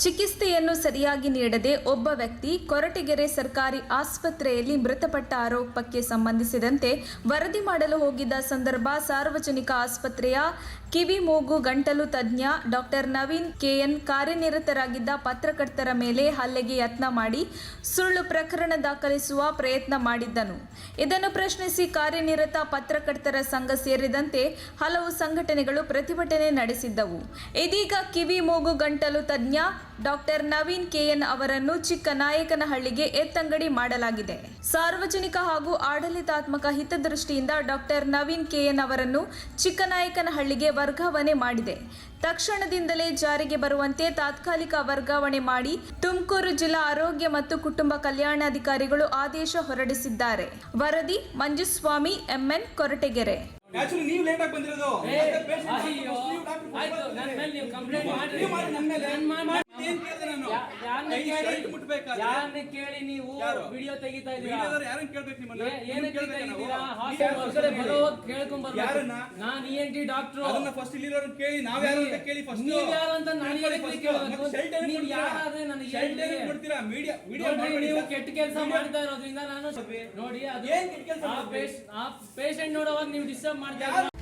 ಚಿಕಿತ್ಸೆಯನ್ನು ಸರಿಯಾಗಿ ನೀಡದೆ ಒಬ್ಬ ವ್ಯಕ್ತಿ ಕೊರಟಗೆರೆ ಸರ್ಕಾರಿ ಆಸ್ಪತ್ರೆಯಲ್ಲಿ ಮೃತಪಟ್ಟ ಆರೋಪಕ್ಕೆ ಸಂಬಂಧಿಸಿದಂತೆ ವರದಿ ಮಾಡಲು ಹೋಗಿದ್ದ ಸಂದರ್ಭ ಸಾರ್ವಜನಿಕ ಆಸ್ಪತ್ರೆಯ ಕಿವಿ ಮೂಗು ಗಂಟಲು ತಜ್ಞ ಡಾಕ್ಟರ್ ನವೀನ್ ಕೆಎನ್ ಕಾರ್ಯನಿರತರಾಗಿದ್ದ ಪತ್ರಕರ್ತರ ಮೇಲೆ ಹಲ್ಲೆಗೆ ಯತ್ನ ಮಾಡಿ ಸುಳ್ಳು ಪ್ರಕರಣ ದಾಖಲಿಸುವ ಪ್ರಯತ್ನ ಮಾಡಿದ್ದನು. ಇದನ್ನು ಪ್ರಶ್ನಿಸಿ ಕಾರ್ಯನಿರತ ಪತ್ರಕರ್ತರ ಸಂಘ ಸೇರಿದಂತೆ ಹಲವು ಸಂಘಟನೆಗಳು ಪ್ರತಿಭಟನೆ ನಡೆಸಿದ್ದವು. ಇದೀಗ ಕಿವಿ ಮೂಗು ಗಂಟಲು ತಜ್ಞ ಡಾಕ್ಟರ್ ನವೀನ್ ಕೆಎನ್ ಅವರನ್ನು ಚಿಕ್ಕನಾಯಕನಹಳ್ಳಿಗೆ ಎತ್ತಂಗಡಿ ಮಾಡಲಾಗಿದೆ. ಸಾರ್ವಜನಿಕ ಹಾಗೂ ಆಡಳಿತಾತ್ಮಕ ಹಿತದೃಷ್ಟಿಯಿಂದ ಡಾಕ್ಟರ್ ನವೀನ್ ಕೆಎನ್ ಅವರನ್ನು ಚಿಕ್ಕನಾಯಕನಹಳ್ಳಿಗೆ ವರ್ಗಾವಣೆ ಮಾಡಿದೆ. ತಕ್ಷಣದಿಂದಲೇ ಜಾರಿಗೆ ಬರುವಂತೆ ತಾತ್ಕಾಲಿಕ ವರ್ಗಾವಣೆ ಮಾಡಿ ತುಮಕೂರು ಜಿಲ್ಲಾ ಆರೋಗ್ಯ ಮತ್ತು ಕುಟುಂಬ ಕಲ್ಯಾಣಾಧಿಕಾರಿಗಳು ಆದೇಶ ಹೊರಡಿಸಿದ್ದಾರೆ. ವರದಿ ಮಂಜುಸ್ವಾಮಿ ಎಂಎನ್ ಕೊರಟಗೆರೆ. ಆಕ್ಚುಲಿ ನೀವು ಲೇಟ್ ಆಗಿ ಬಂದಿರೋದು. ಯಾರನ್ನ ಕೇಳಿ ನೀವು ವಿಡಿಯೋ ತೆಗಿತಾ ಇದ್ದೀರಾ? ಯಾರನ್ನ ಕೇಳ್ಬೇಕು ನಿಮ್ಮನ್ನ? ಏನಕ್ಕೆ ತೆಗಿತೀರಾ? ಹಾಸ್ಪಿಟಲ್ ಒಳಗಡೆ ಬರೋವಾಗ ಕೇಳ್ಕೊಂಡ್ ಬರ್ಬೇಕು. ನಾನು ENT ಡಾಕ್ಟರ್. ಅದನ್ನ ಫಸ್ಟ್ ಇಲ್ಲಿರೋರನ್ನ ಕೇಳಿ ನಾವ್ ಯಾರು ಅಂತ ಕೇಳಿ ಫಸ್ಟ್. ನೀವು ಯಾರು ಅಂತ ನಾನು ಹೇಳಕ್ಕೆ ಕೇಳಬೇಕು. ನೀವು ಯಾರಾದ್ರೆ ನನಗೆ ಶೆಲ್ಟರ್ ಕೊಡ್ತೀರಾ? ವಿಡಿಯೋ ನೀವು ಕೆಟ್ಟ ಕೆಲಸ ಮಾಡ್ತಾ ಇರೋದ್ರಿಂದ ನಾನು ನೋಡಿ ಅದು ಆ ಪೇಷಂಟ್ ನೋಡುವಾಗ ನೀವು ಡಿಸ್ಟರ್ಬ್ ಮಾಡ್ತಾ